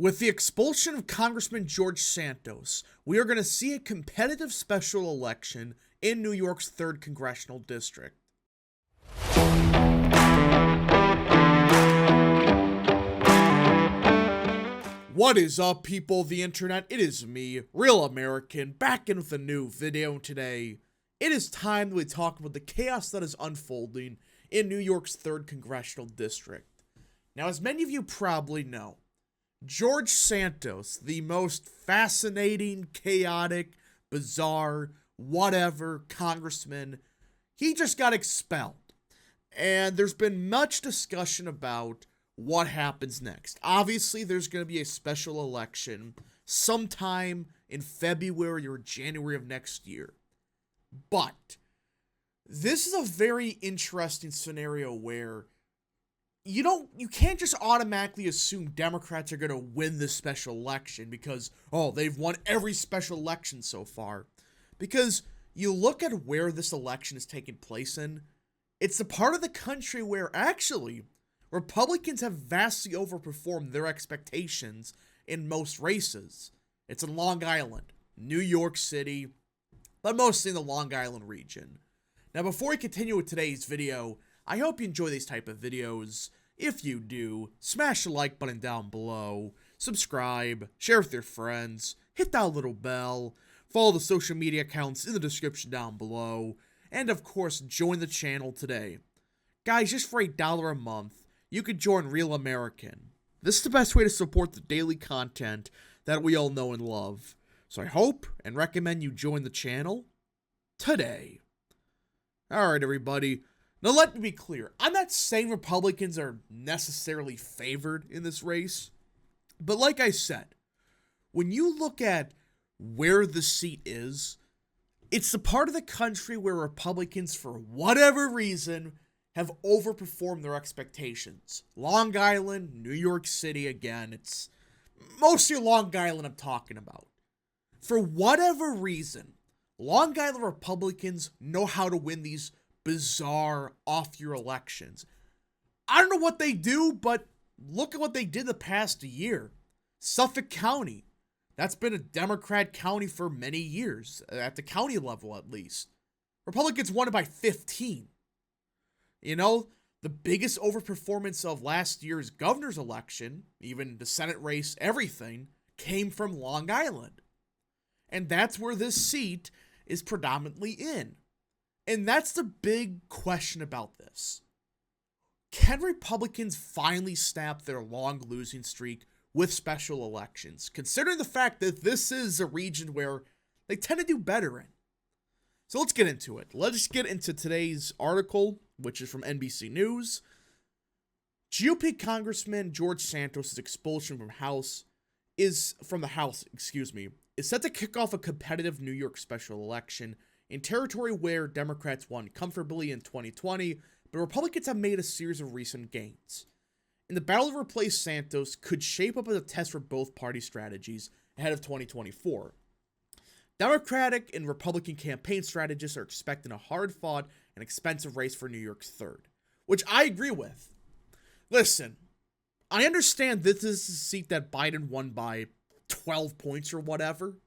With the expulsion of Congressman George Santos, we are going to see a competitive special election in New York's 3rd Congressional District. What is up, people of the internet? It is me, Real American, back in with a new video today. It is time that we talk about the chaos that is unfolding in New York's 3rd Congressional District. Now, as many of you probably know, George Santos, the most fascinating, chaotic, bizarre, whatever congressman, he just got expelled. And there's been much discussion about what happens next. Obviously, there's going to be a special election sometime in February or January of next year. But this is a very interesting scenario where you can't just automatically assume Democrats are going to win this special election because, they've won every special election so far. Because you look at where this election is taking place in, it's the part of the country where actually Republicans have vastly overperformed their expectations in most races. It's in Long Island, New York City, but mostly in the Long Island region. Now, before we continue with today's video, I hope you enjoy these type of videos. If you do, smash the like button down below, subscribe, share with your friends, hit that little bell, follow the social media accounts in the description down below, and of course, join the channel today. Guys, just for $1 a month, you could join Real American. This is the best way to support the daily content that we all know and love. So I hope and recommend you join the channel today. Alright, everybody. Now, let me be clear. I'm not saying Republicans are necessarily favored in this race. But like I said, when you look at where the seat is, it's the part of the country where Republicans, for whatever reason, have overperformed their expectations. Long Island, New York City, again, it's mostly Long Island I'm talking about. For whatever reason, Long Island Republicans know how to win these bizarre off-year elections. I don't know what they do, but look at what they did the past year. Suffolk County, that's been a Democrat county for many years, at the county level at least. Republicans won it by 15. You know, the biggest overperformance of last year's governor's election, even the Senate race, everything, came from Long Island. And that's where this seat is predominantly in. And that's the big question about this. Can Republicans finally snap their long losing streak with special elections, considering the fact that this is a region where they tend to do better in? So let's get into it. Let's get into today's article, which is from NBC News. GOP Congressman George Santos' expulsion from the House is set to kick off a competitive New York special election in territory where Democrats won comfortably in 2020, but Republicans have made a series of recent gains. And the battle to replace Santos could shape up as a test for both party strategies ahead of 2024. Democratic and Republican campaign strategists are expecting a hard-fought and expensive race for New York's 3rd, which I agree with. Listen, I understand this is a seat that Biden won by 12 points or whatever,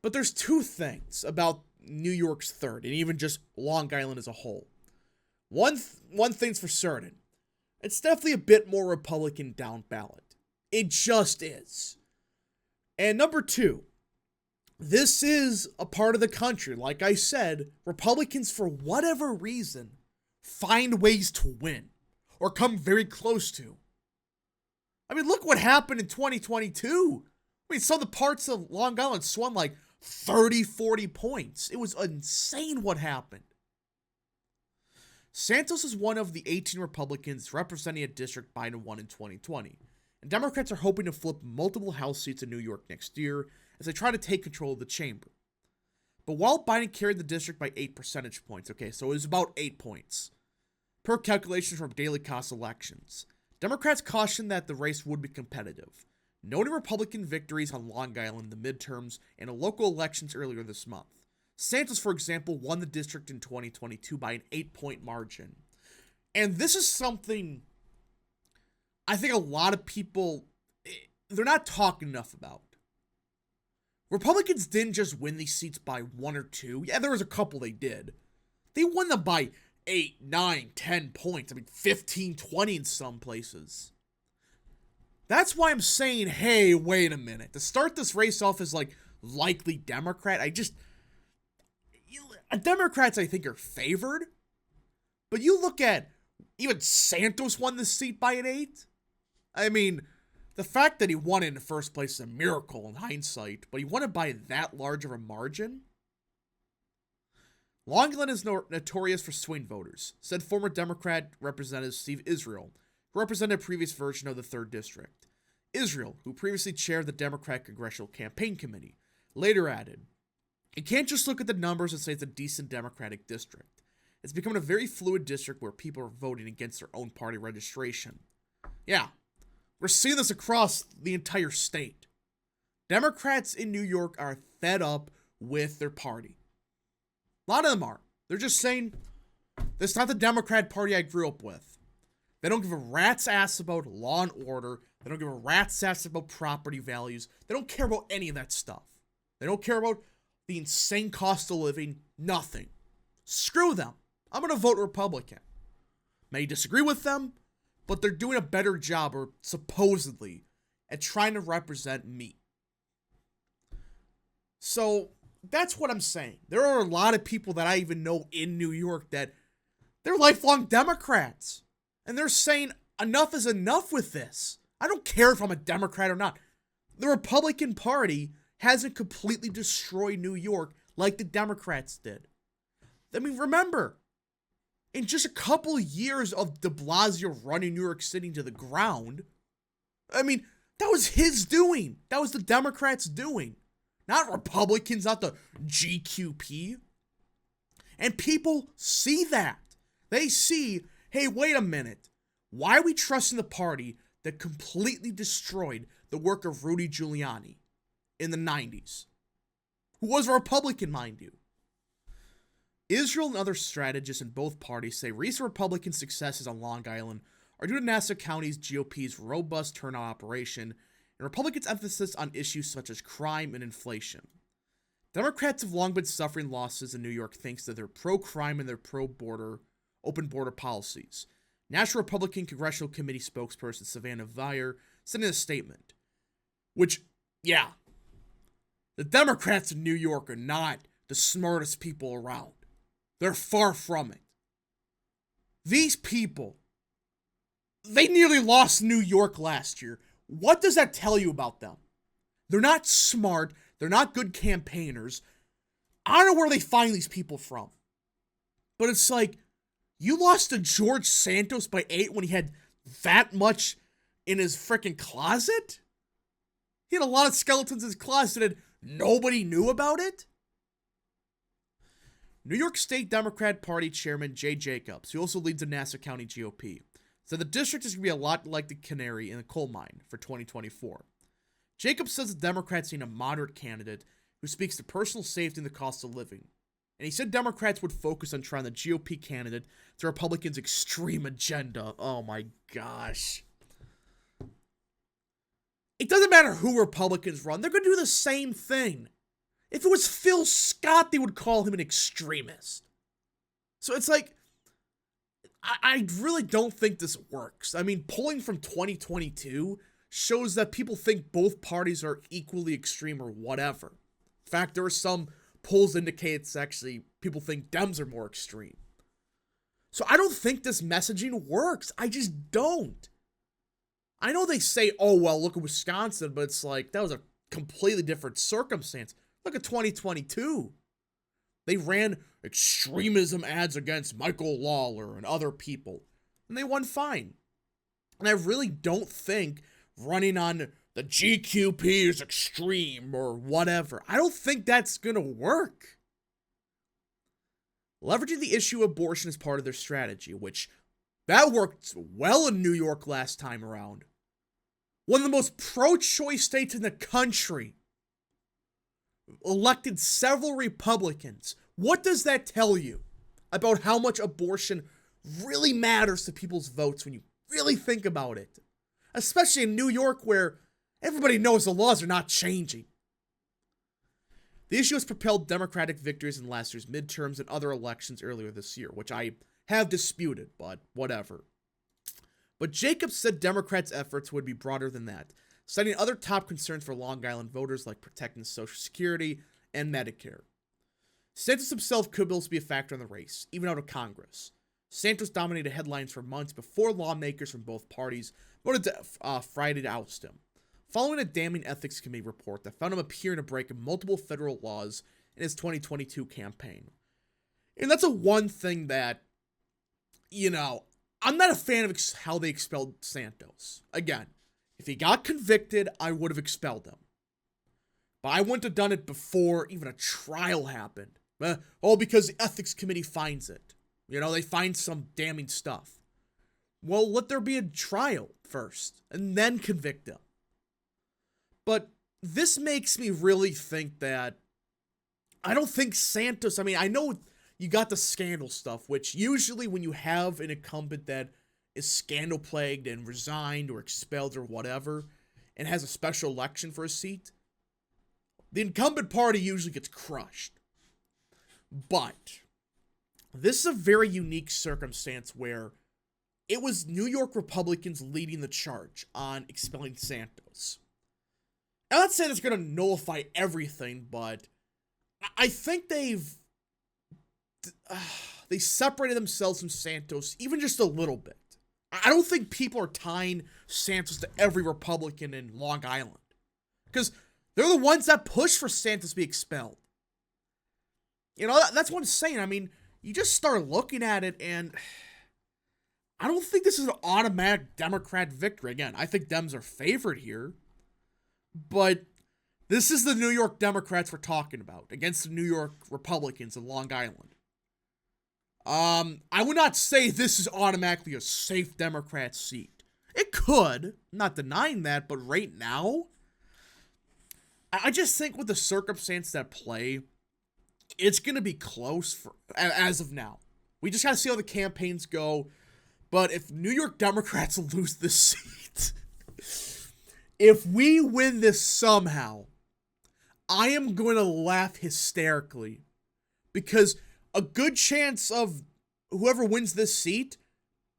but there's two things about New York's 3rd, and even just Long Island as a whole. One thing's for certain. It's definitely a bit more Republican down ballot. It just is. And number two, this is a part of the country, like I said, Republicans, for whatever reason, find ways to win, or come very close to. I mean, look what happened in 2022. I mean, some of the parts of Long Island swung like 30, 40 points. It was insane what happened. Santos is one of the 18 Republicans representing a district Biden won in 2020, and Democrats are hoping to flip multiple House seats in New York next year as they try to take control of the chamber. But while Biden carried the district by 8 percentage points, so it was about 8 points, per calculations from Daily Cost Elections, Democrats cautioned that the race would be competitive, noting Republican victories on Long Island in the midterms and in local elections earlier this month. Santos, for example, won the district in 2022 by an 8-point margin. And this is something I think a lot of people, they're not talking enough about. Republicans didn't just win these seats by 1 or 2. Yeah, there was a couple they did. They won them by 8, 9, 10 points. I mean, 15, 20 in some places. That's why I'm saying, hey, wait a minute. To start this race off as, like, likely Democrat, Democrats, I think, are favored. But you look at, even Santos won this seat by an 8. I mean, the fact that he won it in the first place is a miracle in hindsight, but he won it by that large of a margin? Long Island is notorious for swing voters, said former Democrat Representative Steve Israel, who represented a previous version of the 3rd District. Israel, who previously chaired the Democrat Congressional Campaign Committee, later added, "You can't just look at the numbers and say it's a decent Democratic district. It's becoming a very fluid district where people are voting against their own party registration." Yeah, we're seeing this across the entire state. Democrats in New York are fed up with their party. A lot of them are. They're just saying, this is not the Democrat Party I grew up with. They don't give a rat's ass about law and order. They don't give a rat's ass about property values. They don't care about any of that stuff. They don't care about the insane cost of living. Nothing. Screw them. I'm going to vote Republican. May disagree with them, but they're doing a better job, or supposedly, at trying to represent me. So, that's what I'm saying. There are a lot of people that I even know in New York that they're lifelong Democrats. And they're saying, enough is enough with this. I don't care if I'm a Democrat or not. The Republican Party hasn't completely destroyed New York like the Democrats did. I mean, remember, in just a couple of years of de Blasio running New York City to the ground, I mean, that was his doing. That was the Democrats' doing. Not Republicans, not the GQP. And people see that. They see, hey, wait a minute. Why are we trusting the party that completely destroyed the work of Rudy Giuliani in the 90s? Who was a Republican, mind you. Israel and other strategists in both parties say recent Republican successes on Long Island are due to Nassau County's GOP's robust turnout operation and Republicans' emphasis on issues such as crime and inflation. Democrats have long been suffering losses in New York thanks to their pro-crime and their pro-border, open border policies. National Republican Congressional Committee spokesperson Savannah Vire said in a statement, which, yeah, the Democrats in New York are not the smartest people around. They're far from it. These people, they nearly lost New York last year. What does that tell you about them? They're not smart. They're not good campaigners. I don't know where they find these people from. But it's like, you lost to George Santos by 8 when he had that much in his freaking closet? He had a lot of skeletons in his closet and nobody knew about it? New York State Democrat Party Chairman Jay Jacobs, who also leads the Nassau County GOP, said the district is going to be a lot like the canary in the coal mine for 2024. Jacobs says the Democrats need a moderate candidate who speaks to personal safety and the cost of living. And he said Democrats would focus on trying the GOP candidate to Republicans' extreme agenda. Oh my gosh. It doesn't matter who Republicans run, they're going to do the same thing. If it was Phil Scott, they would call him an extremist. So it's like, I really don't think this works. I mean, polling from 2022 shows that people think both parties are equally extreme or whatever. In fact, there are some polls that indicate it's actually people think Dems are more extreme. So I don't think this messaging works. I just don't. I know they say, oh, well, look at Wisconsin, but it's like, that was a completely different circumstance. Look at 2022. They ran extremism ads against Michael Lawler and other people, and they won fine. And I really don't think running on the GQP is extreme or whatever. I don't think that's going to work. Leveraging the issue of abortion is part of their strategy, which that worked well in New York last time around. One of the most pro-choice states in the country elected several Republicans. What does that tell you about how much abortion really matters to people's votes when you really think about it? Especially in New York, where Everybody knows the laws are not changing. The issue has propelled Democratic victories in last year's midterms and other elections earlier this year, which I have disputed, but whatever. But Jacobs said Democrats' efforts would be broader than that, citing other top concerns for Long Island voters like protecting Social Security and Medicare. Santos himself could also be a factor in the race, even out of Congress. Santos dominated headlines for months before lawmakers from both parties voted to Friday to oust him, following a damning ethics committee report that found him appearing to break multiple federal laws in his 2022 campaign. And that's one thing that, I'm not a fan of how they expelled Santos. Again, if he got convicted, I would have expelled him. But I wouldn't have done it before even a trial happened. All because the ethics committee finds it. They find some damning stuff. Well, let there be a trial first, and then convict him. But this makes me really think that I don't think Santos, I know you got the scandal stuff, which usually when you have an incumbent that is scandal plagued and resigned or expelled or whatever, and has a special election for a seat, the incumbent party usually gets crushed. But this is a very unique circumstance where it was New York Republicans leading the charge on expelling Santos. I'm not saying it's going to nullify everything, but I think they separated themselves from Santos even just a little bit. I don't think people are tying Santos to every Republican in Long Island, because they're the ones that push for Santos to be expelled. That's what I'm saying. You just start looking at it, and I don't think this is an automatic Democrat victory. Again, I think Dems are favored here, but this is the New York Democrats we're talking about against the New York Republicans in Long Island. I would not say this is automatically a safe Democrat seat. It could, I'm not denying that, but right now, I just think with the circumstances at play, it's going to be close as of now. We just got to see how the campaigns go. But if New York Democrats lose this seat, if we win this somehow, I am going to laugh hysterically, because a good chance of whoever wins this seat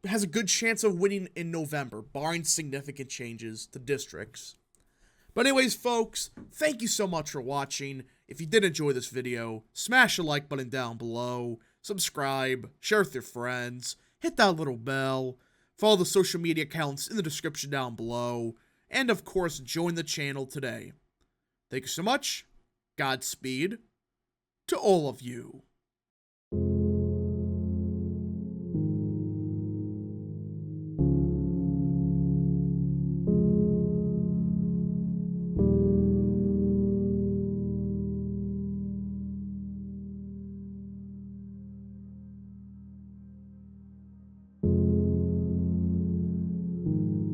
has a good chance of winning in November, barring significant changes to districts. But anyways, folks, thank you so much for watching. If you did enjoy this video, smash the like button down below, subscribe, share with your friends, hit that little bell, follow the social media accounts in the description down below, and of course, join the channel today. Thank you so much. Godspeed to all of you.